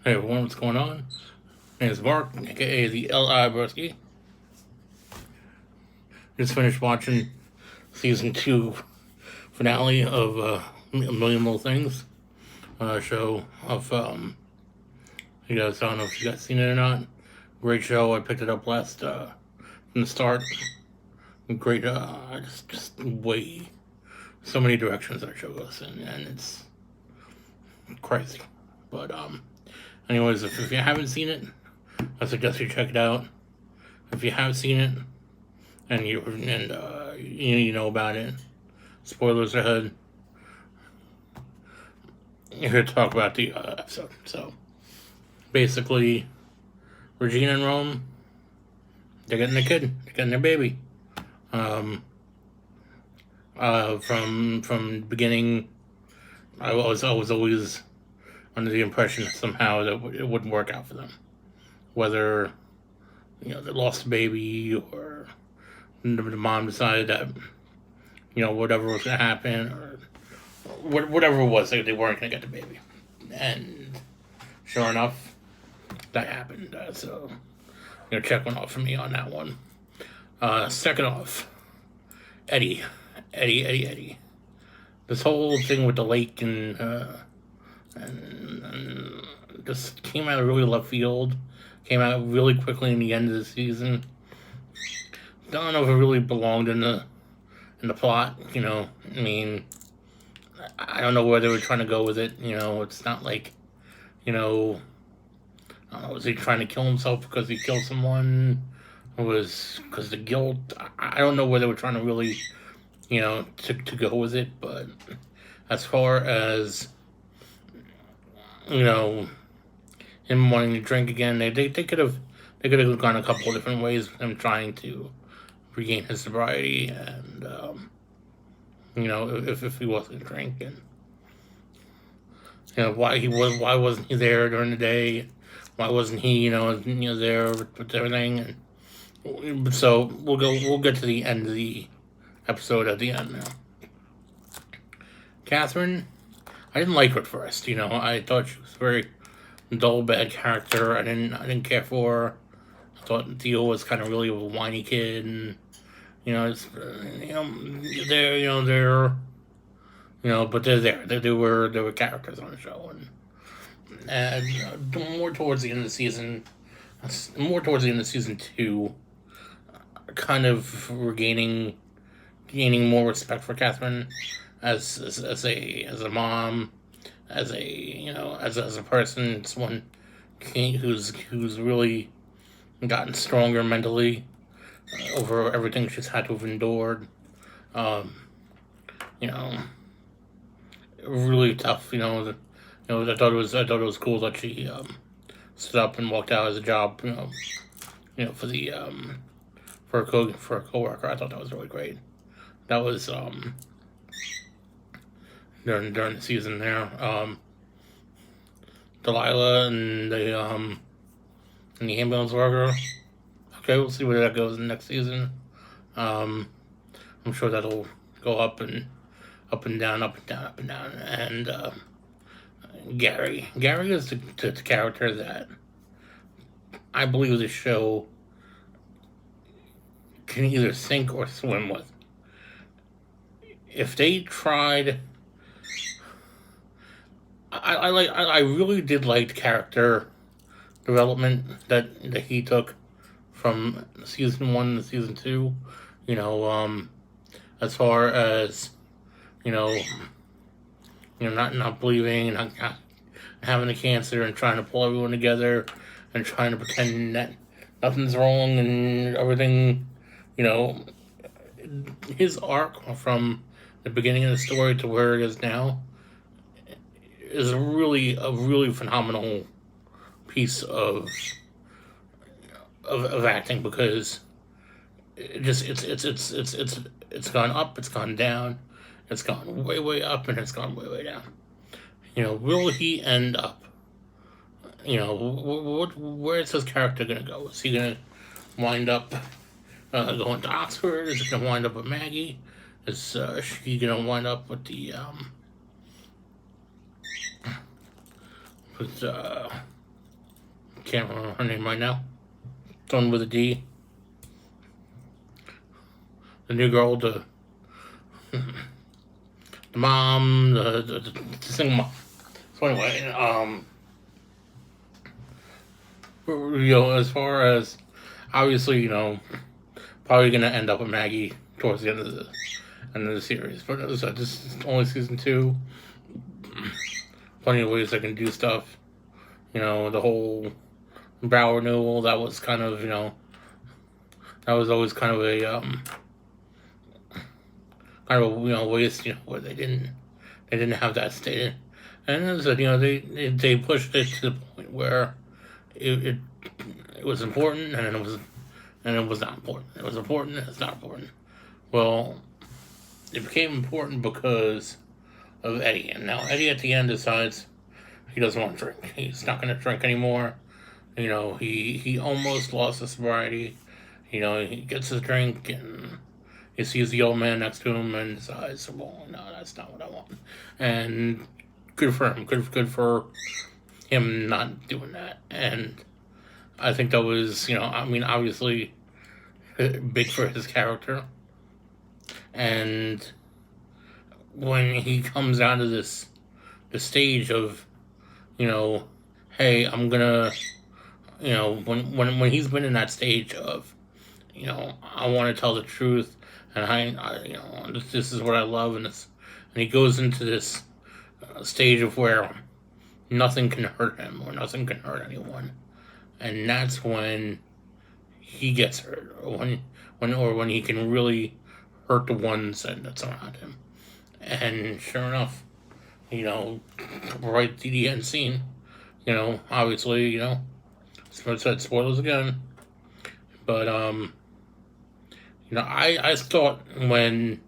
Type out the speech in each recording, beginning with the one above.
Hey everyone, what's going on? My name is Mark, aka the L.I. Broski. Just finished watching season 2 finale of A Million Little Things, show of, you guys, I don't know if you guys seen it or not. Great show, I picked it up last, from the start. Great, just way, so many directions that show goes in, and it's crazy. But, anyways, if you haven't seen it, I suggest you check it out. If you have seen it, and you know about it. Spoilers ahead. You're here to talk about the episode. So basically, Regina and Rome, they're getting a kid. They're getting their baby. From the beginning, I was always under the impression that somehow that it wouldn't work out for them. Whether they lost a baby or the mom decided that whatever was gonna happen or whatever it was, they weren't gonna get the baby, and sure enough, that happened. So check one off for me on that one. Second off, Eddie, Eddie. This whole thing with the lake and just came out of really left field. Came out really quickly in the end of the season. Don't know if it really belonged in the plot. I mean, I don't know where they were trying to go with it. It's not like, I don't know, was he trying to kill himself because he killed someone? Or was because the guilt? I don't know where they were trying to really, to go with it. But as far as him wanting to drink again, they could have gone a couple of different ways with him trying to regain his sobriety, and if he wasn't drinking, why wasn't he there during the day? Why wasn't he there with everything? And so we'll get to the end of the episode at the end now. Catherine, I didn't like her at first. I thought she was a very dull, bad character. I didn't care for her. I thought Theo was kind of really a whiny kid, and it's but they're there. They were characters on the show, and more towards the end of the season, season 2, kind of gaining more respect for Catherine as a mom, as a person, someone who's really gotten stronger mentally over everything she's had to have endured. Um, you know, really tough. I thought it was cool that she stood up and walked out as a job. For the for a coworker. I thought that was really great. That was during the season there. Delilah and the ambulance worker. Okay, we'll see where that goes in the next season. Um, I'm sure that'll go up and down, up and down, up and down. And Gary is the character that I believe the show can either sink or swim with. If they tried, I really did like the character development that he took from season 1 to season 2. As far as not believing, not having a cancer, and trying to pull everyone together, and trying to pretend that nothing's wrong and everything. You know, his arc from the beginning of the story to where it is now is a really phenomenal piece of acting, because it's gone up, it's gone down, it's gone way up, and it's gone way down. Will he end up? Where's his character gonna go? Is he gonna wind up going to Oxford? Is he gonna wind up with Maggie? Is she gonna wind up with the with can't remember her name right now. Someone with a D. The new girl, the mom, the single mom. So anyway, as far as obviously, probably gonna end up with Maggie towards the end of the series. But as I said, this is only season 2. Plenty of ways I can do stuff. The whole brow renewal, that was kind of, that was always kind of a waste, where they didn't have that stated. And as I said, they pushed it to the point where it was important, and it was not important. It was important, and it's not important. Well, it became important because of Eddie, and now Eddie at the end decides he doesn't want to drink. He's not going to drink anymore. He almost lost his sobriety. He gets his drink and he sees the old man next to him and decides, well, no, that's not what I want. And good for him. Good for him not doing that. And I think that was, obviously big for his character. And when he comes out of the stage of, hey, I'm gonna, when he's been in that stage of, I want to tell the truth, and this is what I love, and he goes into this stage of where nothing can hurt him or nothing can hurt anyone, and that's when he gets hurt, or when he can really hurt the ones that's around him. And sure enough, right at the end scene, obviously, spoilers again, but I thought when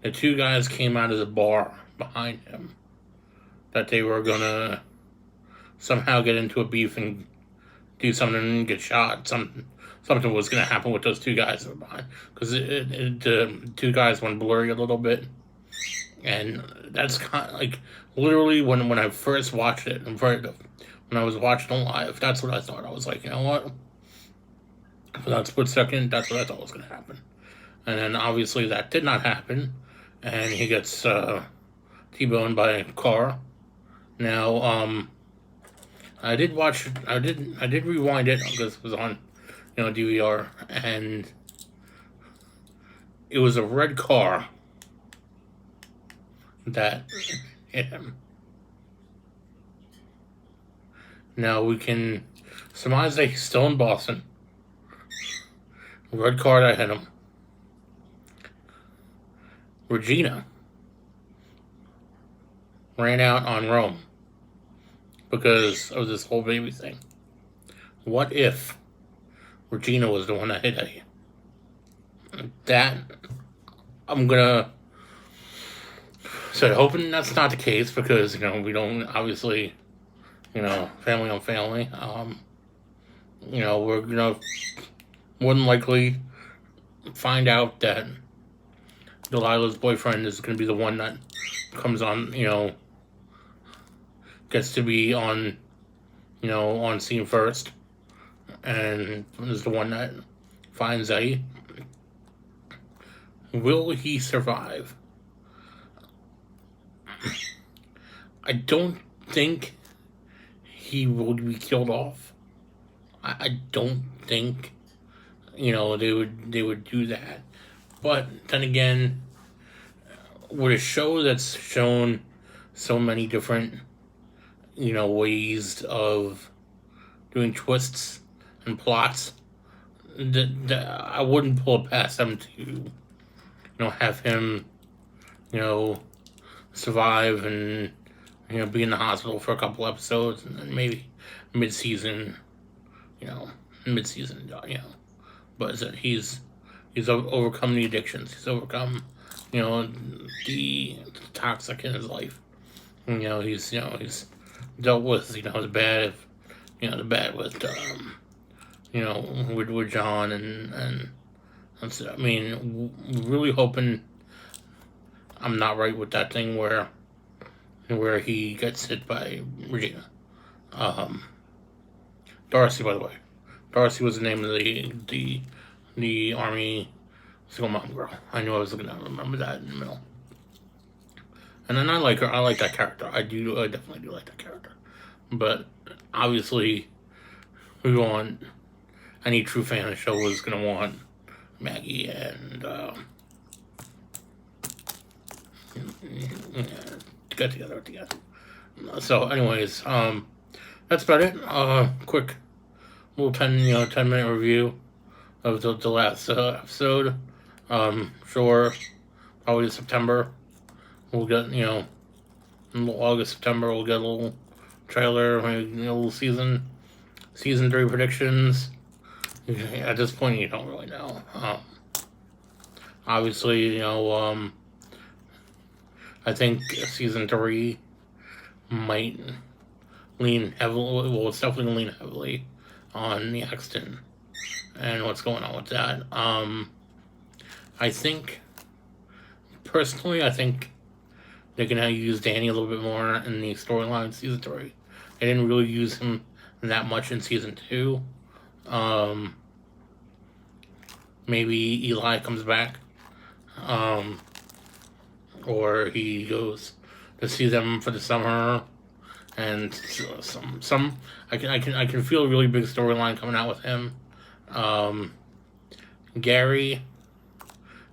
the 2 guys came out of the bar behind him that they were gonna somehow get into a beef and do something and get shot. Something was gonna happen with those 2 guys that were behind, because the 2 guys went blurry a little bit, and that's kind of like literally when I first watched it, when I was watching it live, that's what I thought. I was like, you know what? For that split second, that's what I thought was gonna happen. And then obviously that did not happen, and he gets T-boned by a car. Now, I did rewind it because it was on, DVR, and it was a red car that hit him. Now we can surmise that he's still in Boston. Red car that hit him. Regina ran out on Rome because of this whole baby thing. What if Regina was the one that hit Eddie? That, I'm gonna say, hoping that's not the case, because, we don't, obviously, family on family. We're gonna more than likely find out that Delilah's boyfriend is going to be the one that comes on, gets to be on, on scene first, and is the one that finds Eddie. Will he survive? I don't think he will be killed off. I don't think, they would do that. But then again, with a show that's shown so many different, ways of doing twists and plots, I wouldn't pull it past them to, have him, survive and, be in the hospital for a couple episodes, and then maybe mid-season, but he's overcome the addictions. He's overcome, the toxic in his life. He's dealt with, the bad, with John, and that's, really hoping I'm not right with that thing where he gets hit by Regina. Darcy, by the way. Darcy was the name of the army single mom girl. I knew I was gonna remember that in the middle. And then I like her. I like that character. I do. I definitely do like that character. But obviously, we want any true fan of the show is gonna want Maggie and to get together at the end. So, anyways, that's about it. Quick little 10-minute review of the last episode. Sure, probably September. We'll get, in August, September, we'll get a little trailer, maybe a little season 3 predictions. At this point, you don't really know. Obviously, I think season 3 might lean heavily, well, it's definitely going to lean heavily on the Axton and what's going on with that. I think, personally, they're going to use Danny a little bit more in the storyline in season 3. They didn't really use him that much in season 2. Maybe Eli comes back. Or he goes to see them for the summer, and I can feel a really big storyline coming out with him. Gary,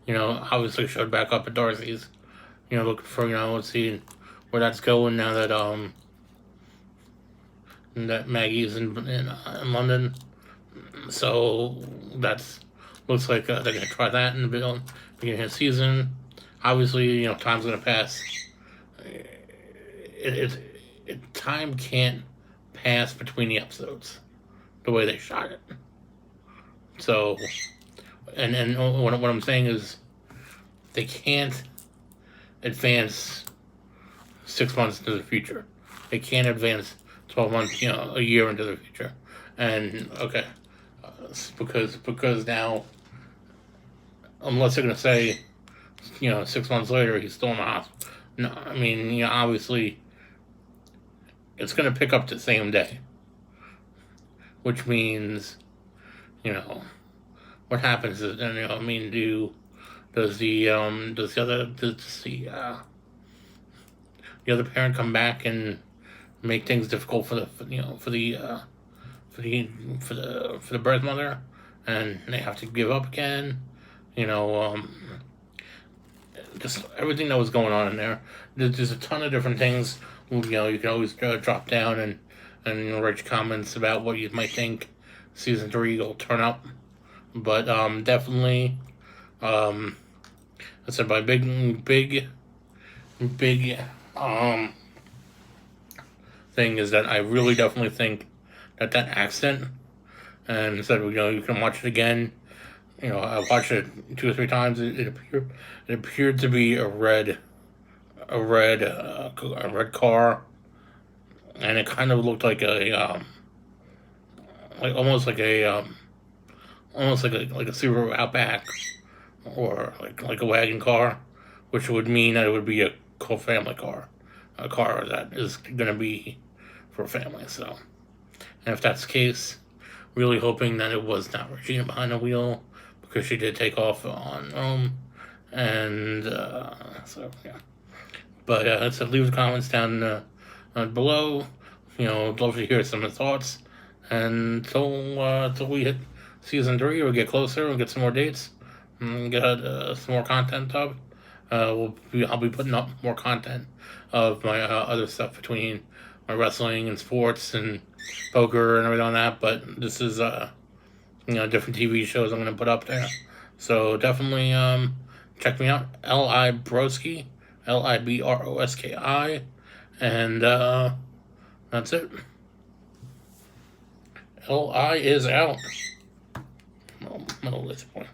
obviously showed back up at Darcy's, looking for, let's see where that's going now that Maggie's in London. So that's looks like they're gonna try that in the beginning of the season. Obviously, time's gonna pass. Time can't pass between the episodes the way they shot it. So, and what I'm saying is, they can't advance 6 months into the future. They can't advance 12 months, a year into the future. And okay, because now, unless they're gonna say, 6 months later he's still in the hospital. No, I mean, obviously, it's gonna pick up the same day, which means, what happens is, does the other parent come back and make things difficult for the birth mother, and they have to give up again? Just everything that was going on in there. There's a ton of different things. You can always drop down and write your comments about what you might think season 3 will turn up. But definitely, I said my big thing is that I really definitely think that accident, and said you can watch it again. I watched it 2 or 3 times. It appeared to be a red car, and it kind of looked like almost like a Subaru Outback, or like a wagon car, which would mean that it would be a family car, a car that is gonna be for a family. So, and if that's the case, really hoping that it was not Regina behind the wheel, because she did take off on Rome, and so yeah. But so leave the comments down below. I'd love to hear some of the thoughts. And until we hit season 3, or get closer, and get some more dates, and get some more content up. I'll be putting up more content of my other stuff between my wrestling and sports and poker and everything on that. But this is different TV shows I'm gonna put up there. So definitely check me out, Li Broski, Libroski, and that's it. Li is out. Middle of this point.